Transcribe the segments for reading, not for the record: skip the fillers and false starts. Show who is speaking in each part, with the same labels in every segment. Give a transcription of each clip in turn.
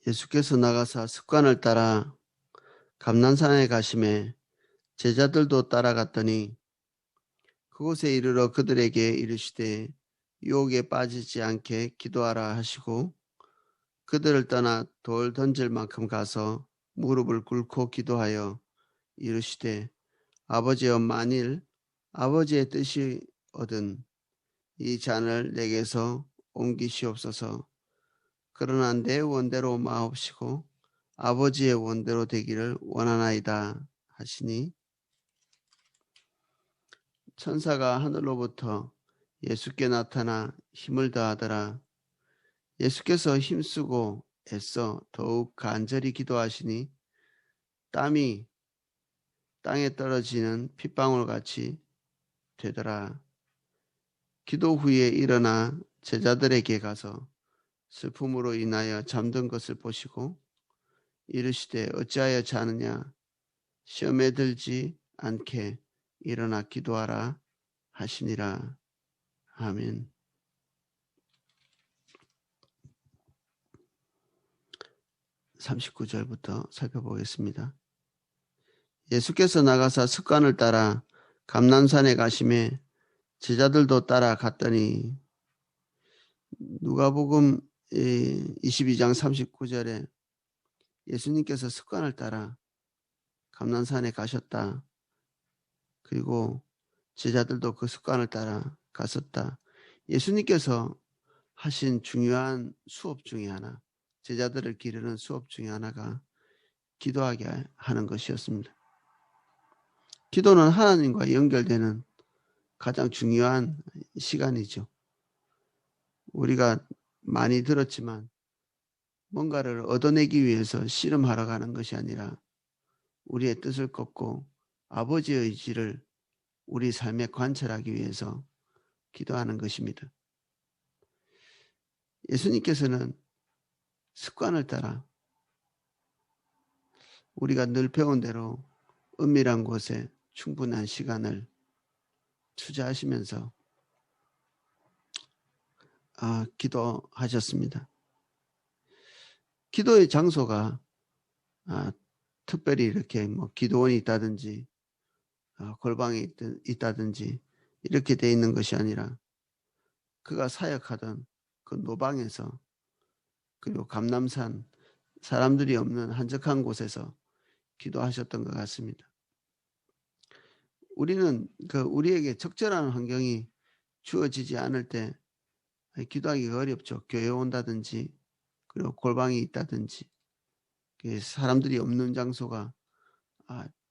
Speaker 1: 예수께서 나가사 습관을 따라 감난산에 가심에 제자들도 따라갔더니 그곳에 이르러 그들에게 이르시되 유혹에 빠지지 않게 기도하라 하시고 그들을 떠나 돌 던질 만큼 가서 무릎을 꿇고 기도하여 이르시되 아버지여, 만일 아버지의 뜻이거든 이 잔을 내게서 옮기시옵소서. 그러나 내 원대로 마옵시고 아버지의 원대로 되기를 원하나이다 하시니 천사가 하늘로부터 예수께 나타나 힘을 더하더라. 예수께서 힘쓰고 애써 더욱 간절히 기도하시니 땀이 땅에 떨어지는 핏방울같이 되더라. 기도 후에 일어나 제자들에게 가서 슬픔으로 인하여 잠든 것을 보시고 이르시되 어찌하여 자느냐, 시험에 들지 않게 일어나 기도하라 하시니라. 아멘. 39절부터 살펴보겠습니다. 예수께서 나가사 습관을 따라 감난산에 가심에 제자들도 따라갔더니 누가복음 22장 39절에 예수님께서 습관을 따라 감난산에 가셨다. 그리고 제자들도 그 습관을 따라 갔었다. 예수님께서 하신 중요한 수업 중에 하나, 제자들을 기르는 수업 중에 하나가 기도하게 하는 것이었습니다. 기도는 하나님과 연결되는 가장 중요한 시간이죠. 우리가 많이 들었지만 뭔가를 얻어내기 위해서 씨름하러 가는 것이 아니라 우리의 뜻을 걷고 아버지의 의지를 우리 삶에 관철하기 위해서 기도하는 것입니다. 예수님께서는 습관을 따라 우리가 늘 배운 대로 은밀한 곳에 충분한 시간을 투자하시면서 기도하셨습니다. 기도의 장소가 특별히 이렇게 기도원이 있다든지 골방이 있다든지 이렇게 돼 있는 것이 아니라 그가 사역하던 그 노방에서 그리고 감람산 사람들이 없는 한적한 곳에서 기도하셨던 것 같습니다. 우리는 우리에게 적절한 환경이 주어지지 않을 때 기도하기가 어렵죠. 교회 온다든지 그리고 골방이 있다든지 사람들이 없는 장소가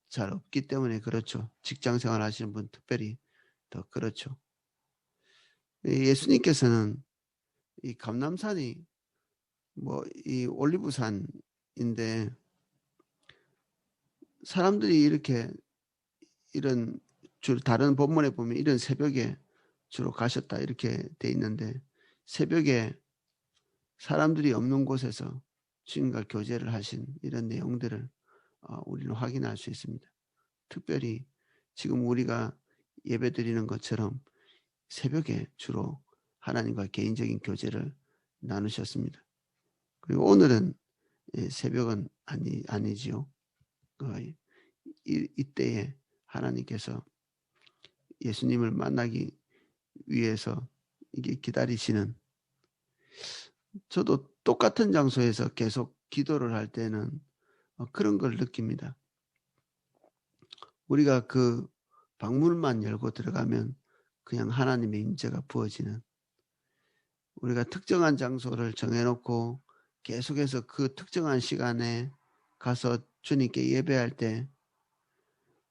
Speaker 1: 잘 없기 때문에 그렇죠. 직장생활 하시는 분 특별히 더 그렇죠. 예수님께서는 이 감람산이 이 올리브산인데 사람들이 이렇게 이런 다른 본문에 보면 이런 새벽에 주로 가셨다 이렇게 돼 있는데 새벽에 사람들이 없는 곳에서 주님과 교제를 하신 이런 내용들을 우리는 확인할 수 있습니다. 특별히 지금 우리가 예배드리는 것처럼 새벽에 주로 하나님과 개인적인 교제를 나누셨습니다. 그리고 오늘은 새벽은 아니지요. 이때에 하나님께서 예수님을 만나기 위해서 이게 기다리시는, 저도 똑같은 장소에서 계속 기도를 할 때는 그런 걸 느낍니다. 우리가 그 방문만 열고 들어가면 그냥 하나님의 임재가 부어지는, 우리가 특정한 장소를 정해놓고 계속해서 그 특정한 시간에 가서 주님께 예배할 때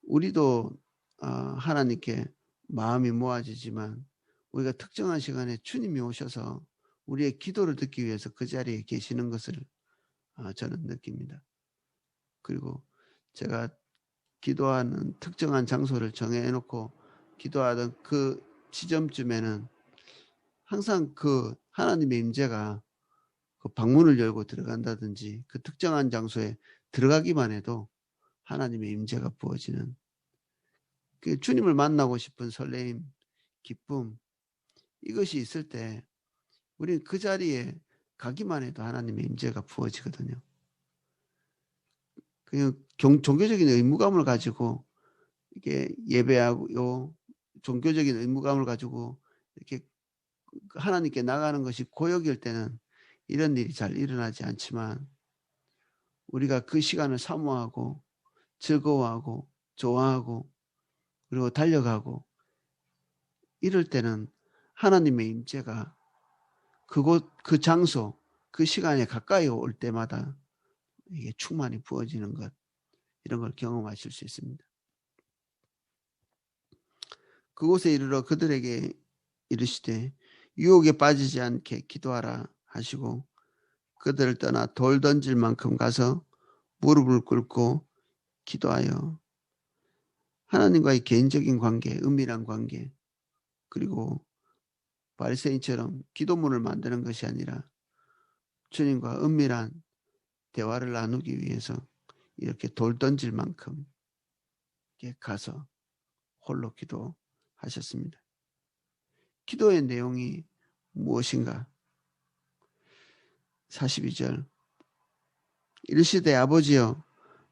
Speaker 1: 우리도 하나님께 마음이 모아지지만 우리가 특정한 시간에 주님이 오셔서 우리의 기도를 듣기 위해서 그 자리에 계시는 것을 저는 느낍니다. 그리고 제가 기도하는 특정한 장소를 정해놓고 기도하던 그 지점쯤에는 항상 그 하나님의 임재가 그 방문을 열고 들어간다든지 그 특정한 장소에 들어가기만 해도 하나님의 임재가 부어지는, 그 주님을 만나고 싶은 설레임, 기쁨, 이것이 있을 때 우리는 그 자리에 가기만 해도 하나님의 임재가 부어지거든요. 그냥 종교적인 의무감을 가지고 이렇게 예배하고 종교적인 의무감을 가지고 이렇게 하나님께 나가는 것이 고역일 때는 이런 일이 잘 일어나지 않지만, 우리가 그 시간을 사모하고 즐거워하고 좋아하고 그리고 달려가고 이럴 때는 하나님의 임재가 그곳 그 장소 그 시간에 가까이 올 때마다 이게 충만히 부어지는 것, 이런 걸 경험하실 수 있습니다. 그곳에 이르러 그들에게 이르시되 유혹에 빠지지 않게 기도하라 하시고 그들을 떠나 돌 던질 만큼 가서 무릎을 꿇고 기도하여 하나님과의 개인적인 관계, 은밀한 관계, 그리고 바리새인처럼 기도문을 만드는 것이 아니라 주님과 은밀한 대화를 나누기 위해서 이렇게 돌 던질 만큼 가서 홀로 기도하셨습니다. 기도의 내용이 무엇인가? 42절 이르시되 아버지여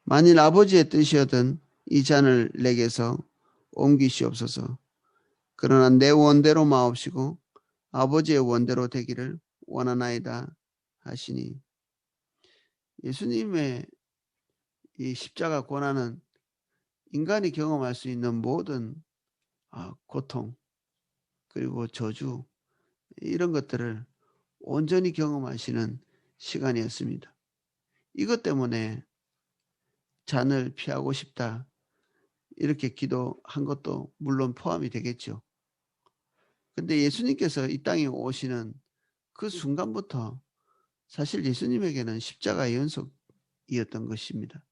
Speaker 1: 만일 아버지의 뜻이거든 이 잔을 내게서 옮기시옵소서. 그러나 내 원대로 마옵시고 아버지의 원대로 되기를 원하나이다 하시니, 예수님의 이 십자가 고난은 인간이 경험할 수 있는 모든 고통 그리고 저주 이런 것들을 온전히 경험하시는 시간이었습니다. 이것 때문에 잔을 피하고 싶다 이렇게 기도한 것도 물론 포함이 되겠죠. 근데 예수님께서 이 땅에 오시는 그 순간부터 사실 예수님에게는 십자가의 연속이었던 것입니다.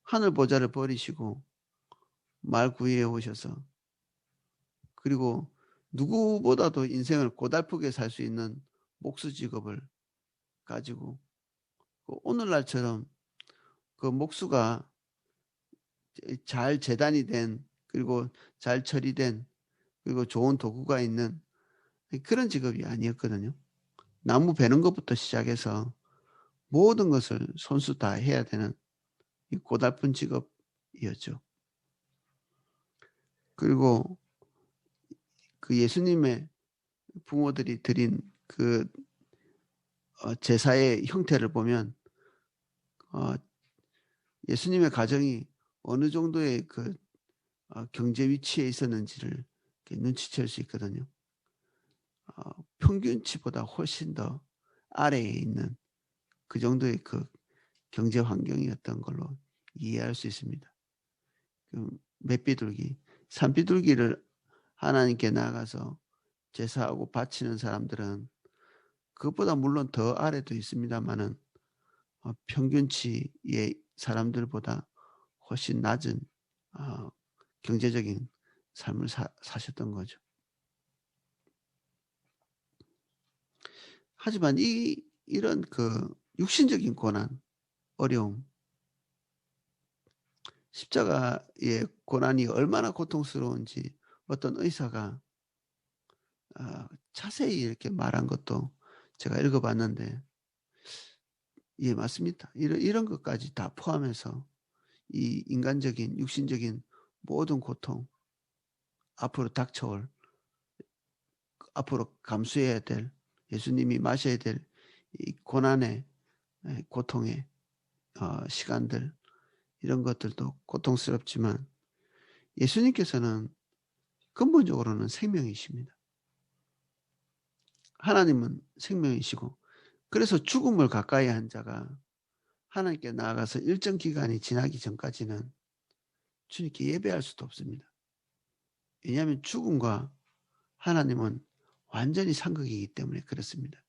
Speaker 1: 하늘 보좌를 버리시고 말 구유에 오셔서, 그리고 누구보다도 인생을 고달프게 살 수 있는 목수 직업을 가지고 오늘날처럼 그 목수가 잘 재단이 된, 그리고 잘 처리된, 그리고 좋은 도구가 있는 그런 직업이 아니었거든요. 나무 베는 것부터 시작해서 모든 것을 손수 다 해야 되는 고달픈 직업이었죠. 그리고 그 예수님의 부모들이 드린 그 제사의 형태를 보면 예수님의 가정이 어느 정도의 그 경제 위치에 있었는지를 눈치챌 수 있거든요. 평균치보다 훨씬 더 아래에 있는 그 정도의 그 경제 환경이었던 걸로 이해할 수 있습니다. 맷비둘기, 산비둘기를 하나님께 나가서 제사하고 바치는 사람들은 그것보다 물론 더 아래도 있습니다만은 평균치의 사람들보다 훨씬 낮은 경제적인 삶을 사셨던 거죠. 하지만 이런 그 육신적인 고난, 어려움, 십자가의 고난이 얼마나 고통스러운지 어떤 의사가 자세히 이렇게 말한 것도 제가 읽어봤는데, 예, 맞습니다. 이런 것까지 다 포함해서 이 인간적인 육신적인 모든 고통, 앞으로 닥쳐올, 앞으로 감수해야 될, 예수님이 마셔야 될 이 고난의 고통의 시간들, 이런 것들도 고통스럽지만 예수님께서는 근본적으로는 생명이십니다. 하나님은 생명이시고, 그래서 죽음을 가까이 한 자가 하나님께 나아가서 일정 기간이 지나기 전까지는 주님께 예배할 수도 없습니다. 왜냐하면 죽음과 하나님은 완전히 상극이기 때문에 그렇습니다.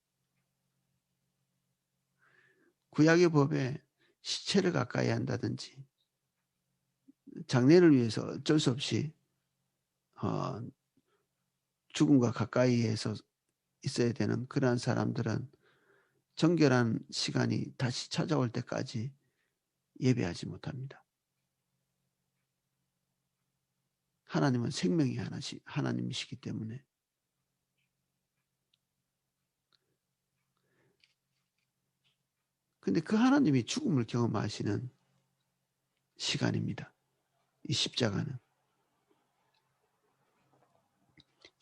Speaker 1: 구약의 법에 시체를 가까이 한다든지 장례를 위해서 어쩔 수 없이 죽음과 가까이에서 있어야 되는 그러한 사람들은 정결한 시간이 다시 찾아올 때까지 예배하지 못합니다. 하나님은 생명이 하나님이시기 때문에. 근데 그 하나님이 죽음을 경험하시는 시간입니다. 이 십자가는.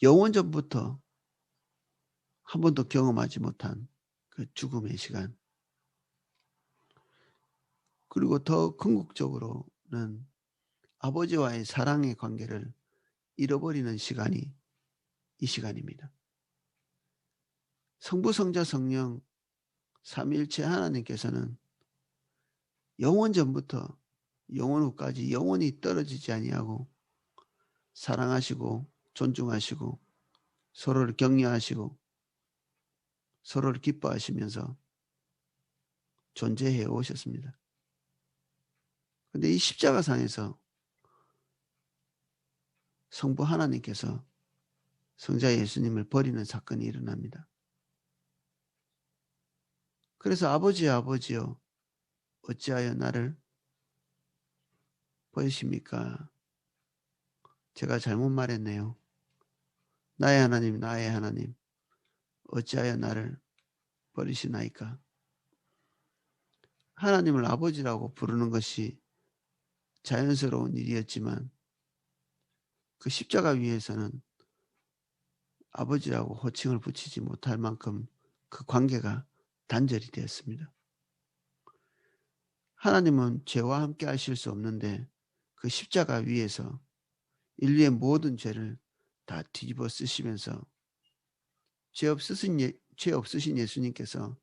Speaker 1: 영원전부터 한 번도 경험하지 못한 그 죽음의 시간. 그리고 더 궁극적으로는 아버지와의 사랑의 관계를 잃어버리는 시간이 이 시간입니다. 성부, 성자, 성령 삼위일체 하나님께서는 영원 전부터 영원 후까지 영원히 떨어지지 아니하고 사랑하시고 존중하시고 서로를 격려하시고 서로를 기뻐하시면서 존재해 오셨습니다. 그런데 이 십자가상에서 성부 하나님께서 성자 예수님을 버리는 사건이 일어납니다. 그래서 아버지여 아버지여 어찌하여 나를 버리십니까? 제가 잘못 말했네요. 나의 하나님 나의 하나님 어찌하여 나를 버리시나이까? 하나님을 아버지라고 부르는 것이 자연스러운 일이었지만 그 십자가 위에서는 아버지라고 호칭을 붙이지 못할 만큼 그 관계가 단절이 되었습니다. 하나님은 죄와 함께 하실 수 없는데 그 십자가 위에서 인류의 모든 죄를 다 뒤집어 쓰시면서 죄 없으신 예수님께서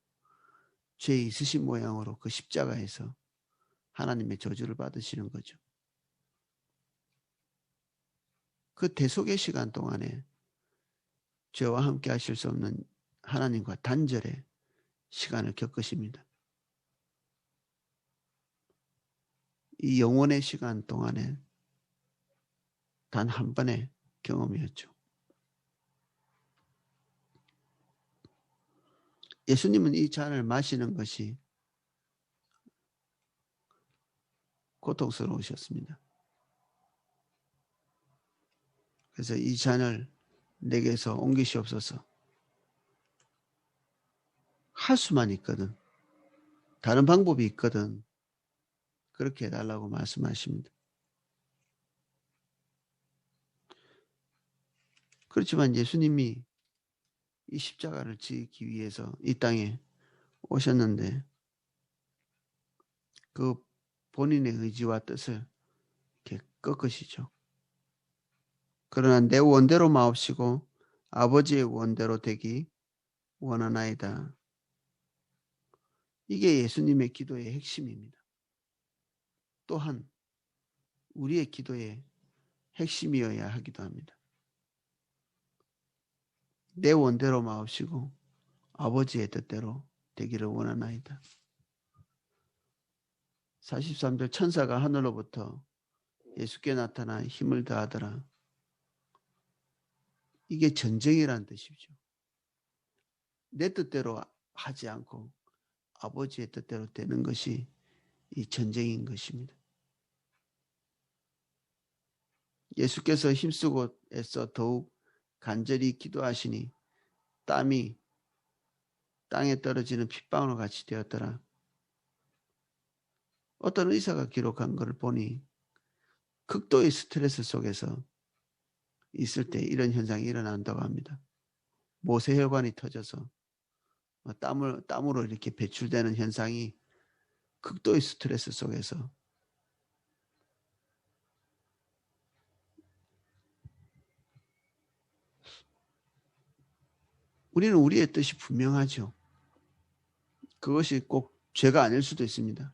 Speaker 1: 죄 있으신 모양으로 그 십자가에서 하나님의 저주를 받으시는 거죠. 그 대속의 시간 동안에 죄와 함께 하실 수 없는 하나님과 단절의 시간을 겪으십니다. 이 영원의 시간 동안에 단 한 번의 경험이었죠. 예수님은 이 잔을 마시는 것이 고통스러우셨습니다. 그래서 이 잔을 내게서 옮기시옵소서. 할 수만 있거든. 다른 방법이 있거든. 그렇게 해달라고 말씀하십니다. 그렇지만 예수님이 이 십자가를 지기 위해서 이 땅에 오셨는데 그 본인의 의지와 뜻을 이렇게 꺾으시죠. 그러나 내 원대로 마옵시고 아버지의 원대로 되기 원하나이다. 이게 예수님의 기도의 핵심입니다. 또한 우리의 기도의 핵심이어야 하기도 합니다. 내 원대로 마옵시고 아버지의 뜻대로 되기를 원하나이다. 43절 천사가 하늘로부터 예수께 나타나 힘을 다하더라. 이게 전쟁이라는 뜻이죠. 내 뜻대로 하지 않고 아버지의 뜻대로 되는 것이 이 전쟁인 것입니다. 예수께서 힘쓰고 애써 더욱 간절히 기도하시니 땀이 땅에 떨어지는 핏방울 같이 되었더라. 어떤 의사가 기록한 것을 보니 극도의 스트레스 속에서 있을 때 이런 현상이 일어난다고 합니다. 모세혈관이 터져서 땀으로 이렇게 배출되는 현상이 극도의 스트레스 속에서 우리는 우리의 뜻이 분명하죠. 그것이 꼭 죄가 아닐 수도 있습니다.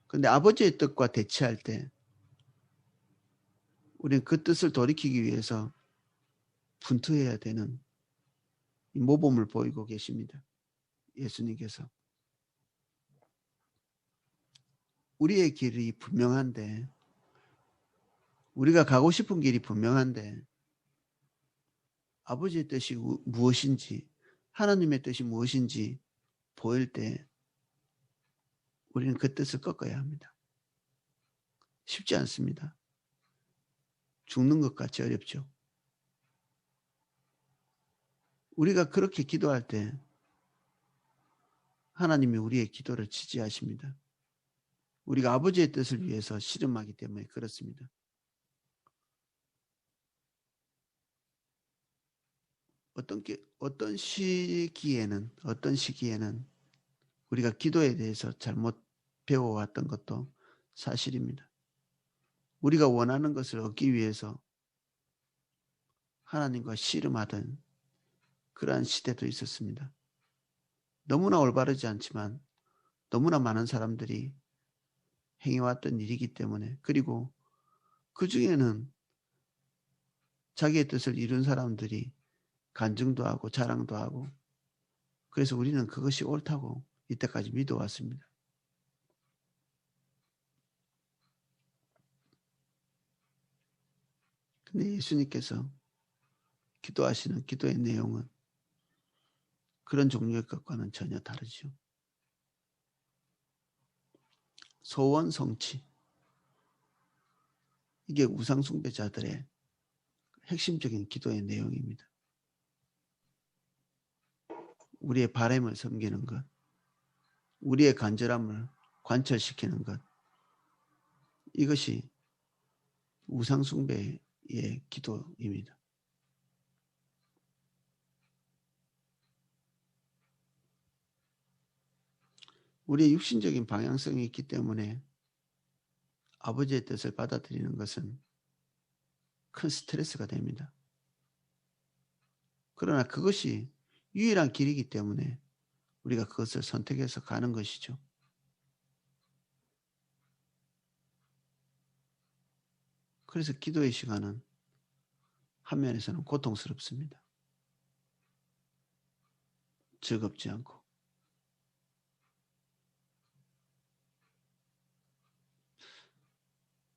Speaker 1: 그런데 아버지의 뜻과 대치할 때 우리는 그 뜻을 돌이키기 위해서 분투해야 되는 이 모범을 보이고 계십니다. 예수님께서. 우리의 길이 분명한데 우리가 가고 싶은 길이 분명한데 아버지의 뜻이 무엇인지 하나님의 뜻이 무엇인지 보일 때 우리는 그 뜻을 꺾어야 합니다. 쉽지 않습니다. 죽는 것 같이 어렵죠. 우리가 그렇게 기도할 때 하나님이 우리의 기도를 지지하십니다. 우리가 아버지의 뜻을 위해서 씨름하기 때문에 그렇습니다. 어떤 시기에는 우리가 기도에 대해서 잘못 배워왔던 것도 사실입니다. 우리가 원하는 것을 얻기 위해서 하나님과 씨름하던 그러한 시대도 있었습니다. 너무나 올바르지 않지만 너무나 많은 사람들이 행해왔던 일이기 때문에, 그리고 그 중에는 자기의 뜻을 이룬 사람들이 간증도 하고 자랑도 하고, 그래서 우리는 그것이 옳다고 이때까지 믿어왔습니다. 근데 예수님께서 기도하시는 기도의 내용은 그런 종류의 것과는 전혀 다르죠. 소원 성취, 이게 우상숭배자들의 핵심적인 기도의 내용입니다. 우리의 바램을 섬기는 것, 우리의 간절함을 관철시키는 것, 이것이 우상숭배의 기도입니다. 우리의 육신적인 방향성이 있기 때문에 아버지의 뜻을 받아들이는 것은 큰 스트레스가 됩니다. 그러나 그것이 유일한 길이기 때문에 우리가 그것을 선택해서 가는 것이죠. 그래서 기도의 시간은 한 면에서는 고통스럽습니다. 즐겁지 않고.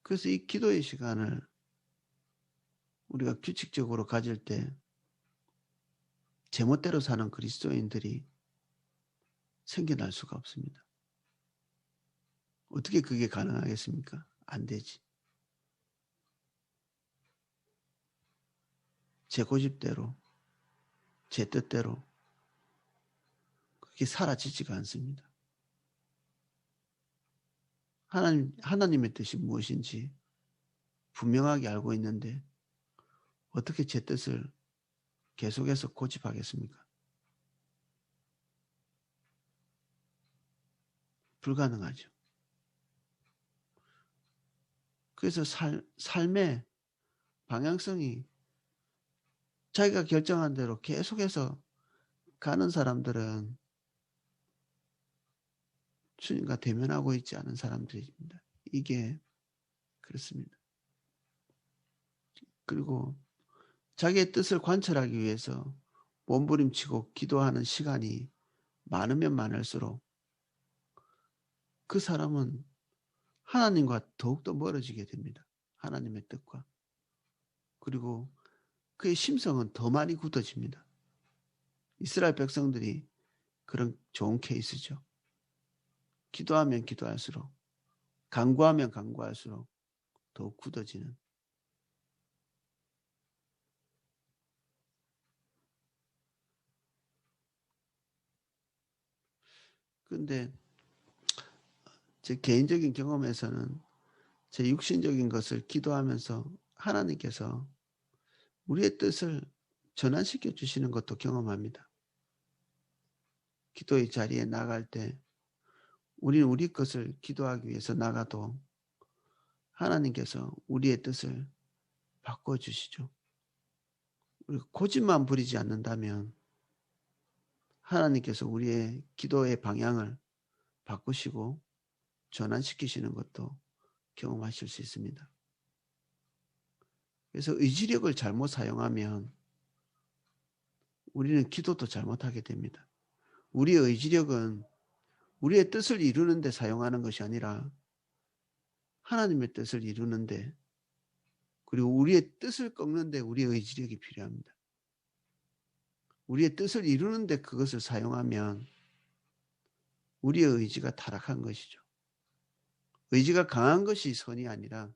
Speaker 1: 그래서 이 기도의 시간을 우리가 규칙적으로 가질 때 제멋대로 사는 그리스도인들이 생겨날 수가 없습니다. 어떻게 그게 가능하겠습니까? 안 되지. 제 고집대로, 제 뜻대로 그게 사라지지가 않습니다. 하나님의 뜻이 무엇인지 분명하게 알고 있는데 어떻게 제 뜻을 계속해서 고집하겠습니까? 불가능하죠. 그래서 삶의 방향성이 자기가 결정한 대로 계속해서 가는 사람들은 주님과 대면하고 있지 않은 사람들입니다. 이게 그렇습니다. 그리고 자기의 뜻을 관철하기 위해서 몸부림치고 기도하는 시간이 많으면 많을수록 그 사람은 하나님과 더욱더 멀어지게 됩니다. 하나님의 뜻과. 그리고 그의 심성은 더 많이 굳어집니다. 이스라엘 백성들이 그런 좋은 케이스죠. 기도하면 기도할수록, 간구하면 간구할수록 더욱 굳어지는. 그런데 제 개인적인 경험에서는 제 육신적인 것을 기도하면서 하나님께서 우리의 뜻을 전환시켜 주시는 것도 경험합니다. 기도의 자리에 나갈 때 우리는 우리 것을 기도하기 위해서 나가도 하나님께서 우리의 뜻을 바꿔주시죠. 우리가 고집만 부리지 않는다면 하나님께서 우리의 기도의 방향을 바꾸시고 전환시키시는 것도 경험하실 수 있습니다. 그래서 의지력을 잘못 사용하면 우리는 기도도 잘못하게 됩니다. 우리의 의지력은 우리의 뜻을 이루는 데 사용하는 것이 아니라 하나님의 뜻을 이루는데, 그리고 우리의 뜻을 꺾는데 우리의 의지력이 필요합니다. 우리의 뜻을 이루는데 그것을 사용하면 우리의 의지가 타락한 것이죠. 의지가 강한 것이 선이 아니라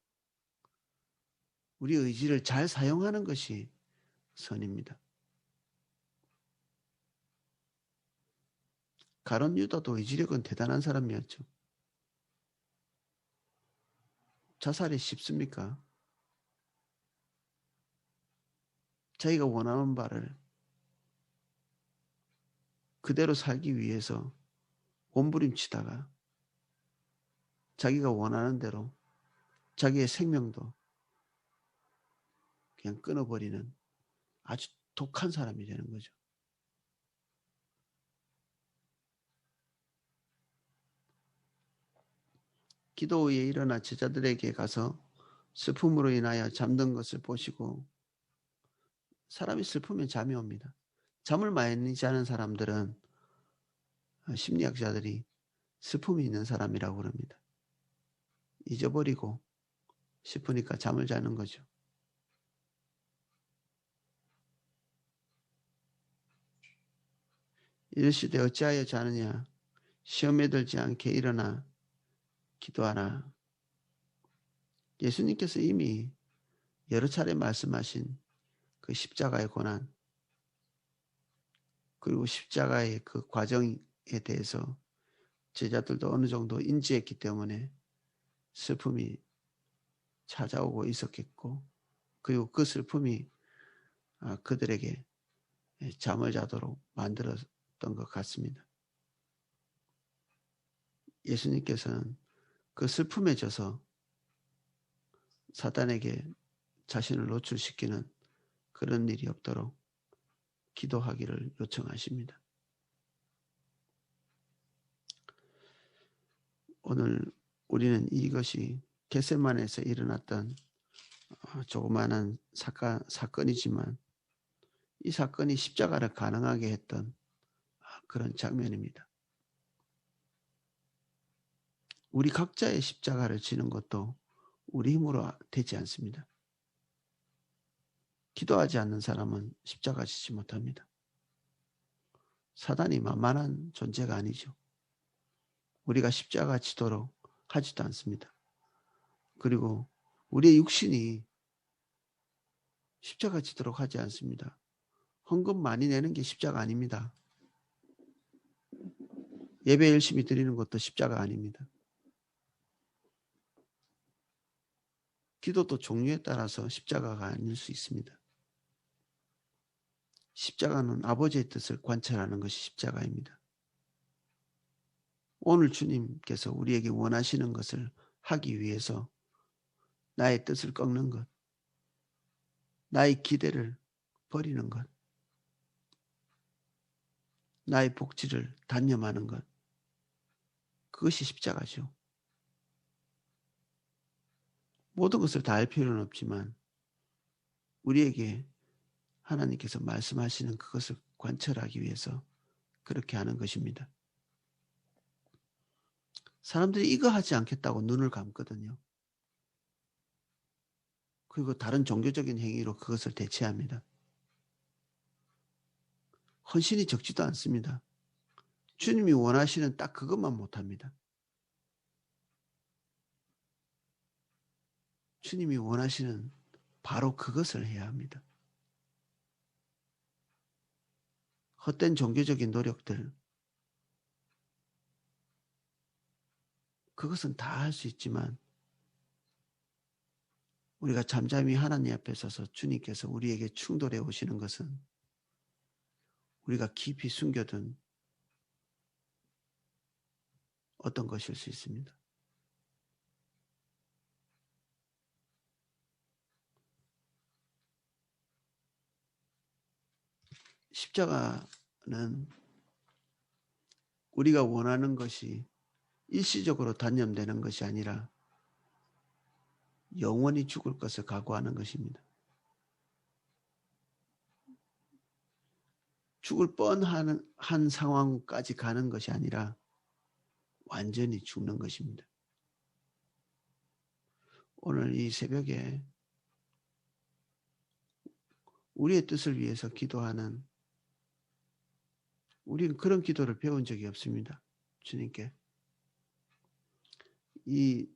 Speaker 1: 우리의 의지를 잘 사용하는 것이 선입니다. 가룟 유다도 의지력은 대단한 사람이었죠. 자살이 쉽습니까? 자기가 원하는 바를 그대로 살기 위해서 몸부림치다가 자기가 원하는 대로 자기의 생명도 그냥 끊어버리는 아주 독한 사람이 되는 거죠. 기도 후에 일어나 제자들에게 가서 슬픔으로 인하여 잠든 것을 보시고, 사람이 슬프면 잠이 옵니다. 잠을 많이 자는 사람들은 심리학자들이 슬픔이 있는 사람이라고 그럽니다. 잊어버리고 싶으니까 잠을 자는 거죠. 이르시되 어찌하여 자느냐, 시험에 들지 않게 일어나 기도하라. 예수님께서 이미 여러 차례 말씀하신 그 십자가의 고난, 그리고 십자가의 그 과정에 대해서 제자들도 어느 정도 인지했기 때문에 슬픔이 찾아오고 있었겠고, 그리고 그 슬픔이 그들에게 잠을 자도록 만들었던 것 같습니다. 예수님께서는 그 슬픔에 져서 사단에게 자신을 노출시키는 그런 일이 없도록 기도하기를 요청하십니다. 오늘 우리는 이것이 겟세마네에서 일어났던 조그마한 사건이지만 이 사건이 십자가를 가능하게 했던 그런 장면입니다. 우리 각자의 십자가를 지는 것도 우리 힘으로 되지 않습니다. 기도하지 않는 사람은 십자가 지지 못합니다. 사단이 만만한 존재가 아니죠. 우리가 십자가 지도록 하지도 않습니다. 그리고 우리의 육신이 십자가 지도록 하지 않습니다. 헌금 많이 내는 게 십자가 아닙니다. 예배 열심히 드리는 것도 십자가 아닙니다. 기도도 종류에 따라서 십자가가 아닐 수 있습니다. 십자가는 아버지의 뜻을 관찰하는 것이 십자가입니다. 오늘 주님께서 우리에게 원하시는 것을 하기 위해서 나의 뜻을 꺾는 것, 나의 기대를 버리는 것, 나의 복지를 단념하는 것, 그것이 십자가죠. 모든 것을 다 알 필요는 없지만 우리에게 하나님께서 말씀하시는 그것을 관철하기 위해서 그렇게 하는 것입니다. 사람들이 이거 하지 않겠다고 눈을 감거든요. 그리고 다른 종교적인 행위로 그것을 대체합니다. 헌신이 적지도 않습니다. 주님이 원하시는 딱 그것만 못합니다. 주님이 원하시는 바로 그것을 해야 합니다. 헛된 종교적인 노력들, 그것은 다 할 수 있지만 우리가 잠잠히 하나님 앞에 서서 주님께서 우리에게 충돌해 오시는 것은 우리가 깊이 숨겨둔 어떤 것일 수 있습니다. 십자가는 우리가 원하는 것이 일시적으로 단념되는 것이 아니라 영원히 죽을 것을 각오하는 것입니다. 죽을 뻔한 상황까지 가는 것이 아니라 완전히 죽는 것입니다. 오늘 이 새벽에 우리의 뜻을 위해서 기도하는, 우리는 그런 기도를 배운 적이 없습니다. 주님께 이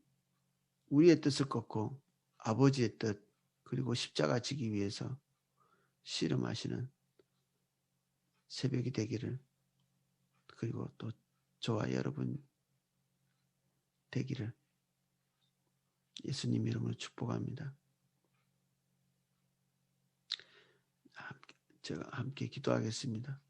Speaker 1: 우리의 뜻을 꺾고 아버지의 뜻, 그리고 십자가 지기 위해서 씨름하시는 새벽이 되기를 그리고 또 저와 여러분 되기를 예수님 이름으로 축복합니다. 제가 함께 기도하겠습니다.